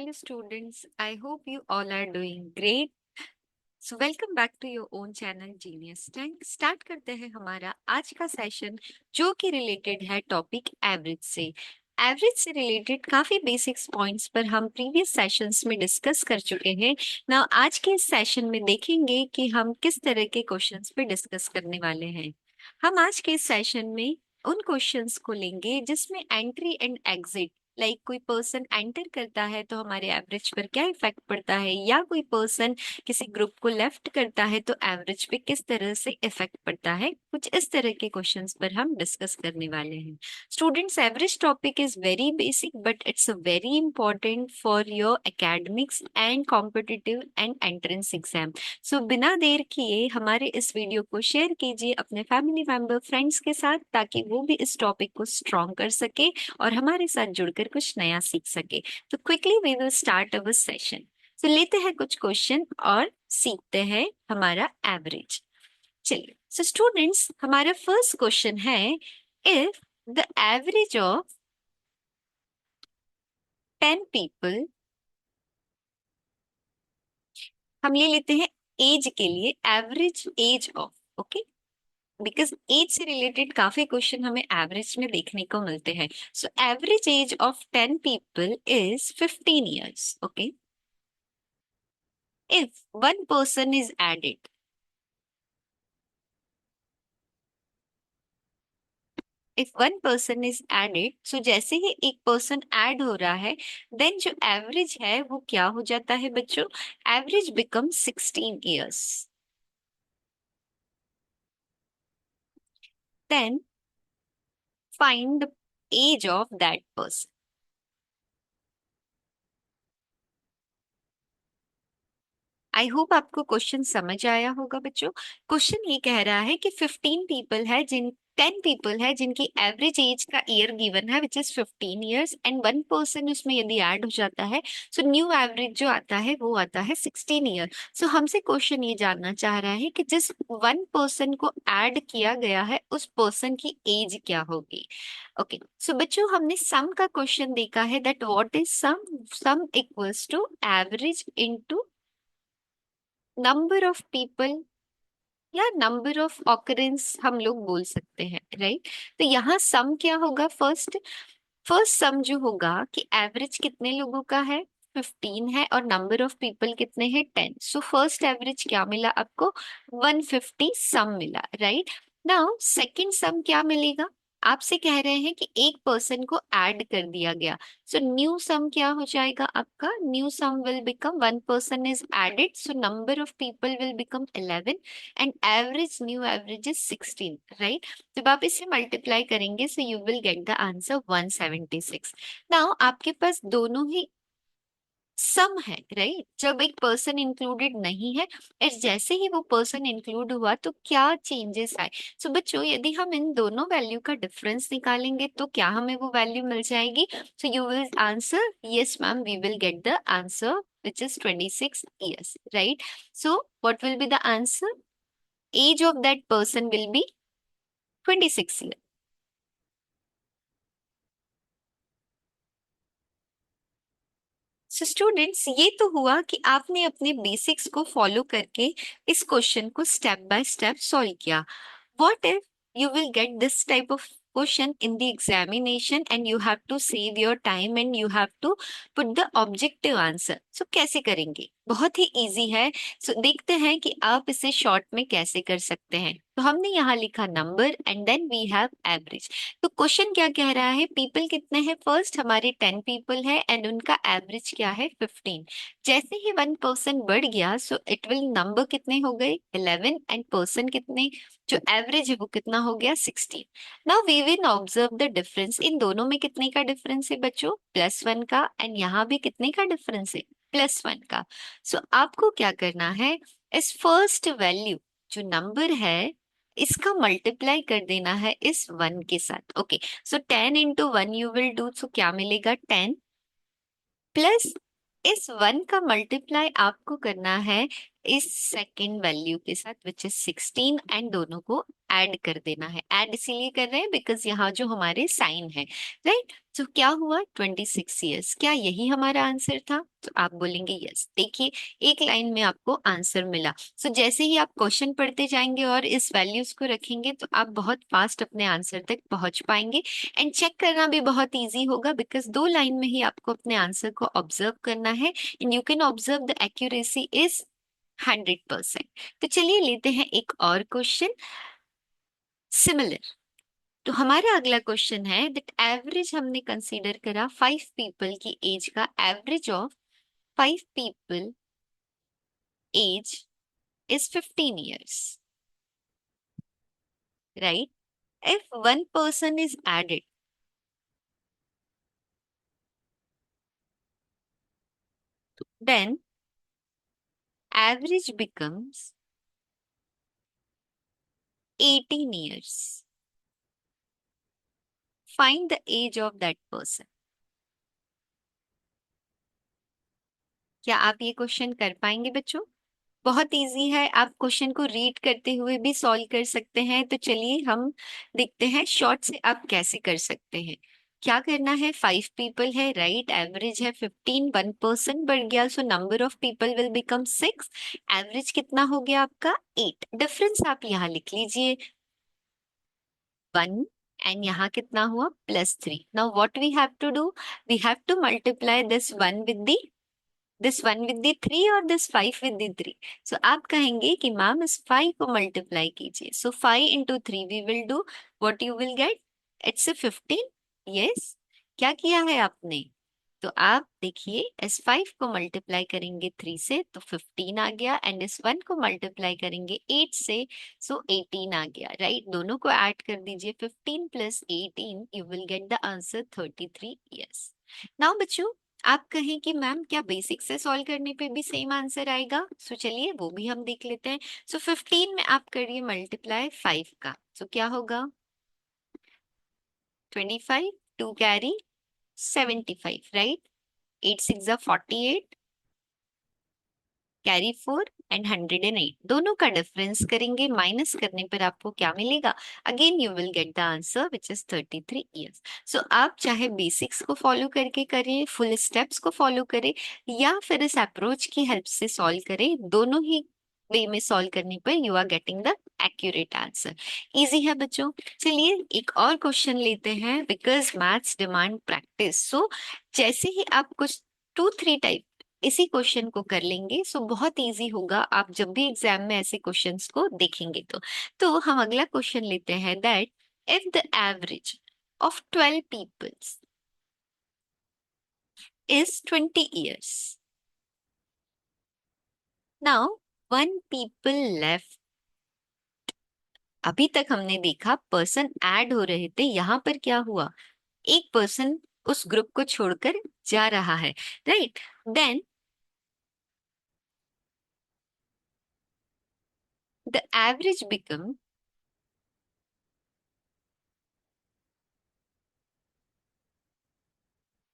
Hello, students. I hope you all are doing great. So, welcome back to your own channel Genius Tank. Start करते हैं हमारा आज का session जो कि रिलेटेड है टॉपिक एवरेज से। एवरेज से रिलेटेड काफी बेसिक्स पॉइंट्स पर हम प्रीवियस सेशंस में डिस्कस कर चुके हैं ना। आज के इस सेशन में देखेंगे कि हम किस तरह के क्वेश्चंस पे डिस्कस करने वाले हैं। हम आज के इस सेशन में उन क्वेश्चंस को लेंगे जिसमें एंट्री एंड एग्जिट, लाइक कोई पर्सन एंटर करता है तो हमारे एवरेज पर क्या इफेक्ट पड़ता है, या कोई पर्सन किसी ग्रुप को लेफ्ट करता है तो एवरेज पे किस तरह से इफेक्ट पड़ता है, कुछ इस तरह के क्वेश्चंस पर हम डिस्कस करने वाले हैं। Students, average topic is very basic but it's very important for your academics and competitive and entrance exam. So बिना देर किए हमारे इस वीडियो को शेयर कीजिए अपने फैमिली मेंबर फ्रेंड्स के साथ, ताकि वो भी इस टॉपिक को स्ट्रॉन्ग कर सके और हमारे साथ जुड़कर कुछ नया सीख सके। तो quickly we will start our session. तो लेते हैं कुछ क्वेश्चन और सीखते हैं हमारा एवरेज। चलिए, सो स्टूडेंट्स, हमारा फर्स्ट क्वेश्चन है, if the average of 10 people, हम ले लेते हैं एज के लिए average age of, okay, because age से रिलेटेड काफी क्वेश्चन हमें एवरेज में देखने को मिलते हैं। So average age of 10 people is 15 years, okay. If one person is added, if one person is added, so जैसे ही एक पर्सन ऐड हो रहा है, देन जो एवरेज है वो क्या हो जाता है बच्चों? Average become 16 years. Then find the age of that person. I hope आपको क्वेश्चन समझ आया होगा बच्चों। क्वेश्चन ये कह रहा है कि 15 पीपल है, जिन 10 पीपल है जिनकी एवरेज एज का ईयर गिवन है which is 15 years, and one person उसमें यदि ऐड हो जाता है, सो न्यू एवरेज जो आता है वो आता है 16 ईयर। सो हमसे क्वेश्चन ये जानना चाह रहा है कि जिस वन पर्सन को ऐड किया गया है उस पर्सन की एज क्या होगी। ओके, सो बच्चों, हमने सम का क्वेश्चन देखा है, that what is sum. Sum equals to average into number of people या नंबर ऑफ ऑकरेंस हम लोग बोल सकते हैं, राइट। तो यहाँ सम क्या होगा? फर्स्ट फर्स्ट सम जो होगा कि एवरेज कितने लोगों का है, 15 है, और नंबर ऑफ पीपल कितने हैं, 10। सो फर्स्ट एवरेज क्या मिला आपको? 150 सम मिला, राइट। नाउ सेकंड सम क्या मिलेगा? आपसे कह रहे हैं कि एक पर्सन को ऐड कर दिया गया, सो न्यू सम क्या हो जाएगा आपका? New sum will become, one person is added, so number of people will become 11 and average, new average is 16, right. जब आप इसे मल्टीप्लाई करेंगे so you will get the answer 176। Now आपके पास दोनों ही सम है, राइट। जब एक पर्सन इंक्लूडेड नहीं है, और जैसे ही वो पर्सन इंक्लूड हुआ तो क्या चेंजेस आए। सो बच्चों, यदि हम इन दोनों वैल्यू का डिफरेंस निकालेंगे तो क्या हमें वो वैल्यू मिल जाएगी? So you will answer yes ma'am, we will get the answer which is 26 years, right? So what will be the answer? Age of that person will be 26 years. So students, ये तो हुआ कि आपने अपने basics को follow करके इस question को स्टेप बाय स्टेप सॉल्व किया। What if you will get this type of question in the examination and you have to save your time and you have to put the objective answer? So कैसे करेंगे? बहुत ही easy है। सो देखते हैं कि आप इसे शॉर्ट में कैसे कर सकते हैं। तो हमने यहाँ लिखा number and then we have average. तो क्वेश्चन क्या कह रहा है? पीपल कितने हैं? फर्स्ट हमारे 10 पीपल है एंड उनका एवरेज क्या है? 15। जैसे ही वन पर्सन बढ़ गया सो इट विल, नंबर कितने हो गए? 11, एंड पर्सन कितने, जो एवरेज है वो कितना हो गया? 16। Now we will observe the difference. इन दोनों में कितने का डिफरेंस है बच्चों? +1 का, एंड यहाँ भी कितने का डिफरेंस है? +1 का। सो आपको क्या करना है? इस फर्स्ट वैल्यू जो नंबर है इसका मल्टीप्लाई कर देना है इस 1 के साथ, okay. So 10 into 1 you will do, so क्या मिलेगा? 10 प्लस इस 1 का मल्टीप्लाई आपको करना है इस सेकंड वैल्यू के साथ विच इज 16 एंड दोनों को ऐड कर देना है। ऐड इसीलिए कर रहे हैं बिकॉज यहाँ जो हमारे साइन है, राइट। तो क्या हुआ 26 ईयर्स, क्या यही हमारा आंसर था? तो आप बोलेंगे यस। देखिए एक लाइन में आपको आंसर मिला। सो जैसे ही आप क्वेश्चन पढ़ते जाएंगे और इस वैल्यूज को रखेंगे तो आप बहुत फास्ट अपने आंसर तक पहुंच पाएंगे। एंड चेक करना भी बहुत इजी होगा बिकॉज दो लाइन में ही आपको अपने आंसर को ऑब्जर्व करना है and you can observe the accuracy is 100%। तो चलिए लेते हैं एक और क्वेश्चन सिमिलर। तो हमारा अगला क्वेश्चन है दैट एवरेज हमने कंसीडर करा 5 पीपल की एज का, average of 5 people age is 15 years, right. If one person is added, then average becomes 18 years. Find the age of that person. क्या आप ये क्वेश्चन कर पाएंगे बच्चों? बहुत इजी है, आप क्वेश्चन को रीड करते हुए भी सॉल्व कर सकते हैं। तो चलिए हम देखते हैं शॉर्ट से आप कैसे कर सकते हैं। क्या करना है, 5 पीपल है, राइट। एवरेज है 15, 1 पर्सन बढ़ गया सो number of people will become 6। Average कितना हो गया आपका 8। डिफरेंस आप यहाँ लिख लीजिए 1, एंड यहाँ कितना हुआ +3। Now what we have to do, we have to multiply this 1 with the 3 और दिस 5 with the 3। सो आप कहेंगे कि मैम इस 5 को मल्टीप्लाई कीजिए। So 5 into 3 we will do, what you will get, it's 15। Yes, क्या किया है आपने? तो आप देखिए इस 5 को मल्टीप्लाई करेंगे 3 से तो 15 आ गया, एंड इस 1 को मल्टीप्लाई करेंगे 8 से सो 18 आ गया, राइट। दोनों को ऐड कर दीजिए, 15 + 18 you will get the answer 33 years. Now बच्चों आप कहें कि मैम क्या बेसिक से सॉल्व करने पे भी सेम आंसर आएगा? सो चलिए वो भी हम देख लेते हैं। सो 15 में आप करिए मल्टीप्लाई 5 का, सो क्या होगा 25, 2 कैरी 75, राइट। 8 6 48, कैरी 4 एंड 108, दोनों का डिफरेंस करेंगे, माइनस करने पर आपको क्या मिलेगा, again you will get the answer which is 33 years. So आप चाहे बेसिक्स को फॉलो करके करें, फुल स्टेप्स को फॉलो करें, या फिर इस अप्रोच की हेल्प से सॉल्व करें, दोनों ही वे में सॉल्व करने पर you are getting the accurate answer. Easy है बच्चों। चलिए एक और क्वेश्चन लेते हैं because maths demand practice. So जैसे ही आप कुछ 2 3 टाइप इसी क्वेश्चन को कर लेंगे सो बहुत इजी होगा, आप जब भी एग्जाम में ऐसे क्वेश्चंस को देखेंगे तो हम अगला क्वेश्चन लेते हैं that if the average of 12 peoples is 20 years, now 1 people left. अभी तक हमने देखा पर्सन ऐड हो रहे थे, यहां पर क्या हुआ, एक पर्सन उस ग्रुप को छोड़कर जा रहा है, right. Then the average become,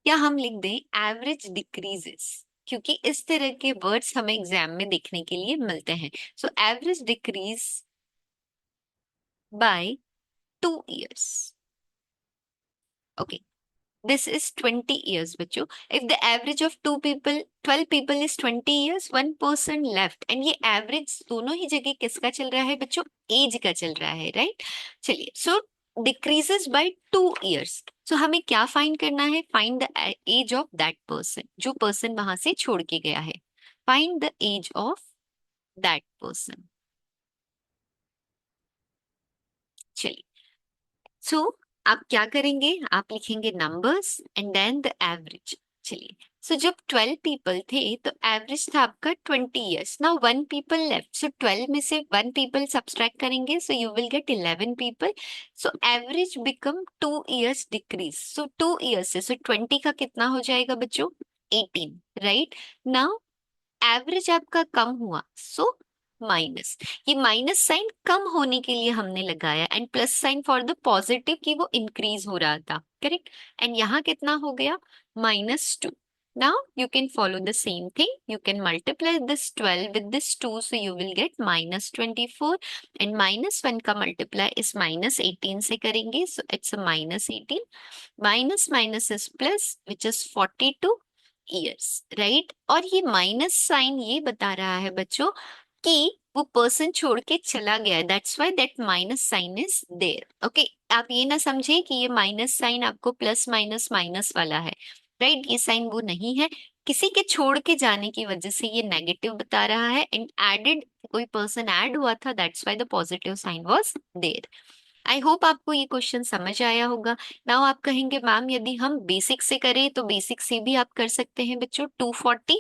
या हम लिख दें एवरेज डिक्रीजेस, क्योंकि इस तरह के वर्ड्स हमें एग्जाम में देखने के लिए मिलते हैं। So average decreases by 2 years. Okay, this is 20 years बच्चों। If the average of 2 people 12 people is 20 years, 1 person left, and ये एवरेज दोनों ही जगह किसका चल रहा है बच्चों, एज का चल रहा है, राइट। चलिए so decreases by 2 years, so हमें क्या फाइंड करना है, find the age of that person, जो पर्सन वहां से छोड़ के गया है, find the age of that person. चलिए सो आप क्या करेंगे, आप लिखेंगे numbers and then the average. चलिए सो जब 12 पीपल थे तो एवरेज था आपका 20 ईयर्स। नाउ 1 पीपल लेफ्ट, सो 12 में से 1 पीपल सब्सट्रैक्ट करेंगे so you will gate 11 people. So average become 2 years decrease, so 2 years से सो 20 का कितना हो जाएगा बच्चों 18, राइट। नाउ एवरेज आपका कम हुआ सो माइनस, ये माइनस साइन कम होने के लिए हमने लगाया and plus sign for the positive की वो इंक्रीज हो रहा था, करेक्ट। एंड यहाँ कितना हो गया -2। Now you can follow the same thing. You can multiply this 12 with this 2, so you will get minus 24. And minus 1 का multiply is minus 18 से करेंगे, so it's a minus 18. Minus minus is plus, which is 42 years, right? और ये minus sign ये बता रहा है बच्चों कि वो पर्सन छोड़ के चला गया है, that's why that minus sign is there. Okay, आप ये ना समझे कि ये माइनस साइन आपको प्लस माइनस माइनस वाला है, राइट? ये साइन वो नहीं है, किसी के छोड़ के जाने की वजह से ये नेगेटिव बता रहा है, एंड एडेड, कोई पर्सन ऐड हुआ था, that's why the positive sign was there. I hope आपको ये क्वेश्चन समझ आया होगा। नाउ आप कहेंगे मैम यदि हम बेसिक से करें तो बेसिक से भी आप कर सकते हैं बच्चों, 240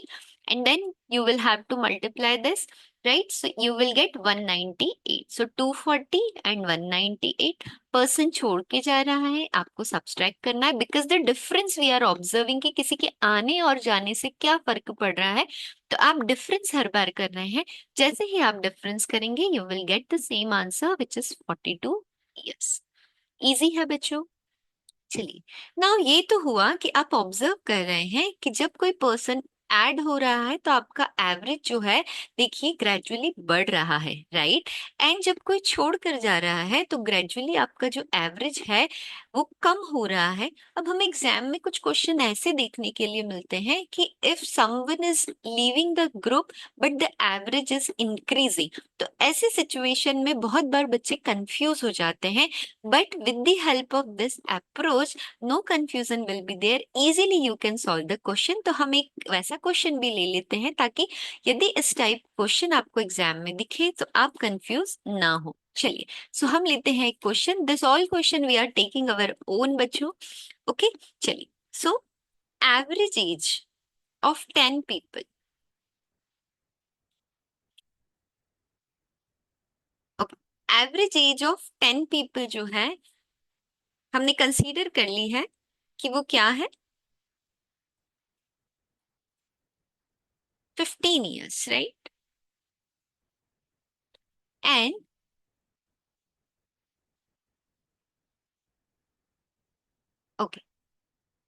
and then you will have to multiply this, right? So you will get 198। So 240 and 198, person छोड़ के जा रहा है, आपको सब्सट्रैक्ट करना है, because the difference we are observing कि किसी के आने और जाने से क्या फर्क पड़ रहा है, तो आप डिफरेंस हर बार कर रहे हैं। जैसे ही आप डिफरेंस करेंगे you will get the same answer which is 42 yes. Easy है बच्चों। चलिए, नाउ ये तो हुआ कि आप ऑब्जर्व कर रहे हैं कि जब कोई पर्सन ऐड हो रहा है तो आपका एवरेज जो है, देखिए ग्रेजुअली बढ़ रहा है, राइट? एंड जब कोई छोड़ कर जा रहा है तो ग्रेजुअली आपका जो एवरेज है वो कम हो रहा है। अब हमें एग्जाम में कुछ क्वेश्चन ऐसे देखने के लिए मिलते हैं कि if someone is leaving the group but the average is increasing, तो ऐसे सिचुएशन में बहुत बार बच्चे कंफ्यूज हो जाते हैं। But with the help of this approach, no confusion will be there. Easily you can solve the question. तो हम एक वैसा क्वेश्चन भी ले लेते हैं ताकि यदि इस टाइप क्वेश्चन आपको एग्जाम में दिखे तो आप कंफ्यूज ना हो। चलिए, सो हम लेते हैं एक question. This all question we are taking our own बच्चों। ओके, चलिए, so average age of 10 people. Average age of 10 people जो है हमने कंसीडर कर ली है कि वो क्या है, 15 years, right? And okay,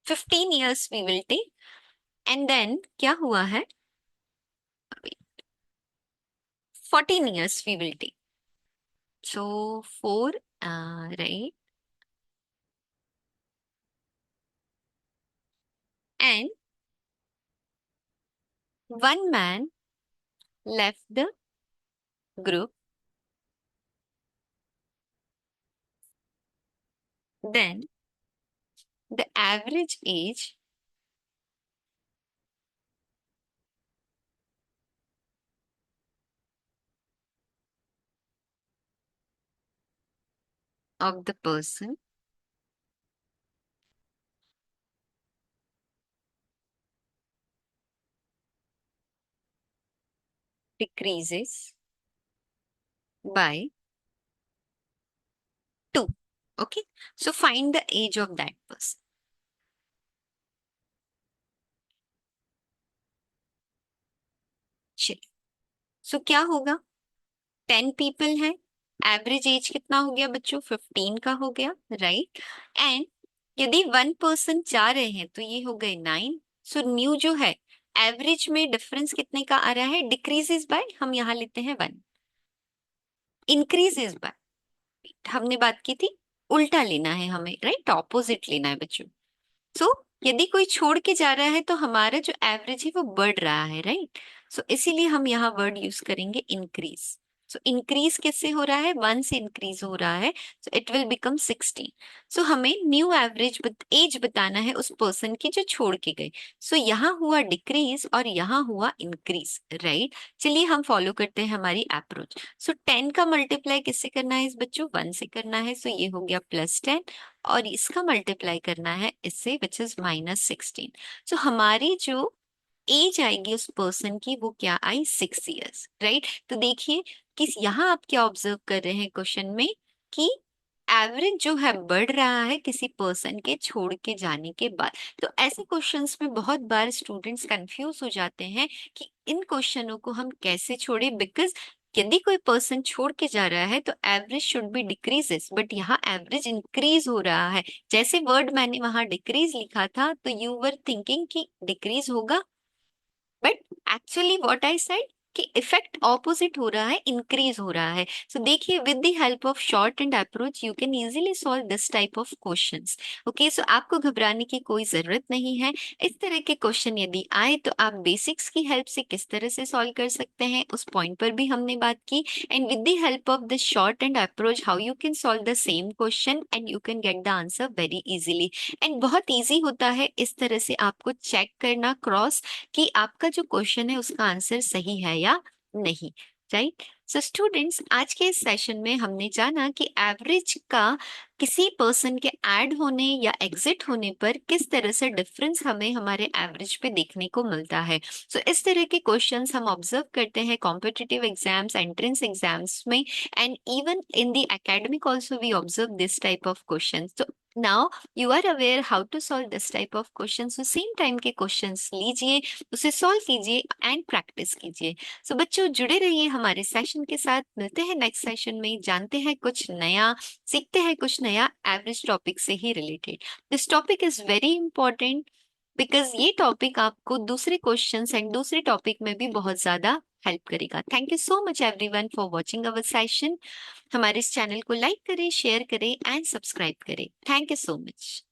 15 years we will take, and then क्या हुआ है, 14 years we will take. So 4, right? And one man left the group. Then the average age of the person decreases by 2. Okay, so find the age of that person. चलिए, सो क्या होगा, 10 people है, average age कितना हो गया बच्चों, 15 का हो गया, राइट? एंड यदि वन पर्सन जा रहे हैं तो ये हो गए 9। सो न्यू जो है, एवरेज में डिफरेंस कितने का आ रहा है, डिक्रीजेस बाय, हम यहाँ लेते हैं 1, इंक्रीजेस बाय, हमने बात की थी उल्टा लेना है हमें, राइट? ऑपोजिट लेना है बच्चों। सो यदि कोई छोड़ के जा रहा है तो हमारा जो एवरेज है वो बढ़ रहा है, राइट? सो इसीलिए हम यहाँ वर्ड यूज करेंगे इंक्रीज। सो इंक्रीज कैसे हो रहा है, 1 से इंक्रीज हो रहा है, सो इट विल बिकम 16। सो हमें न्यू एवरेज एज बताना है उस पर्सन की जो छोड़ के गए। सो यहाँ हुआ डिक्रीज और यहाँ हुआ इंक्रीज, राइट? चलिए हम फॉलो करते हैं हमारी अप्रोच। सो 10 का मल्टीप्लाई किससे करना है इस बच्चों, 1 से करना है, सो ये हो गया +10, और इसका मल्टीप्लाई करना है इससे, विच इज -16। सो हमारी जो एज आएगी उस पर्सन की वो क्या आई, 6 इयर्स, राइट? तो देखिए कि यहाँ आप क्या ऑब्जर्व कर रहे हैं क्वेश्चन में कि एवरेज जो है बढ़ रहा है किसी पर्सन के छोड़ के जाने के बाद। तो ऐसे क्वेश्चंस में बहुत बार स्टूडेंट्स कंफ्यूज हो जाते हैं कि इन क्वेश्चनों को हम कैसे छोड़े, बिकॉज यदि कोई पर्सन छोड़ के जा रहा है तो average should be decreases, but यहाँ एवरेज इंक्रीज हो रहा है। जैसे वर्ड मैंने वहां डिक्रीज लिखा था तो यू वर थिंकिंग कि डिक्रीज होगा, but actually what I said कि इफेक्ट ऑपोजिट हो रहा है, इंक्रीज हो रहा है। सो देखिए, with the help of short and approach you can easily solve this type of questions. Okay, so आपको घबराने की कोई जरूरत नहीं है। इस तरह के क्वेश्चन यदि आए तो आप बेसिक्स की हेल्प से किस तरह से सॉल्व कर सकते हैं उस पॉइंट पर भी हमने बात की, and with the help of the short and approach how you can solve the same question and you can get the answer very easily. And बहुत ईजी होता है इस तरह से आपको चेक करना क्रॉस कि आपका जो क्वेश्चन है उसका आंसर सही है या नहीं। राइट। सो स्टूडेंट्स, आज के इस सेशन में हमने जाना कि एवरेज का किसी पर्सन के ऐड होने या एग्जिट होने पर किस तरह से डिफरेंस हमें हमारे एवरेज पे देखने को मिलता है। सो इस तरह के क्वेश्चंस हम ऑब्जर्व करते हैं कॉम्पिटिटिव एग्जाम्स, एंट्रेंस एग्जाम्स में, and even in the academic also we observe this type of questions. तो now you are aware how to solve this type of questions. Same time के questions लीजिए, उसे solve कीजिए and practice कीजिए। सो बच्चों, जुड़े रहिए हमारे सेशन के साथ। मिलते हैं नेक्स्ट सेशन में, जानते हैं कुछ नया, सीखते हैं कुछ नया एवरेज टॉपिक से ही related. This topic is very important because ये टॉपिक आपको दूसरे क्वेश्चंस एंड दूसरे टॉपिक में भी बहुत ज्यादा हेल्प करेगा। Thank you so much everyone for watching our session. हमारे इस चैनल को लाइक करें, शेयर करें एंड सब्सक्राइब करें। Thank you so much.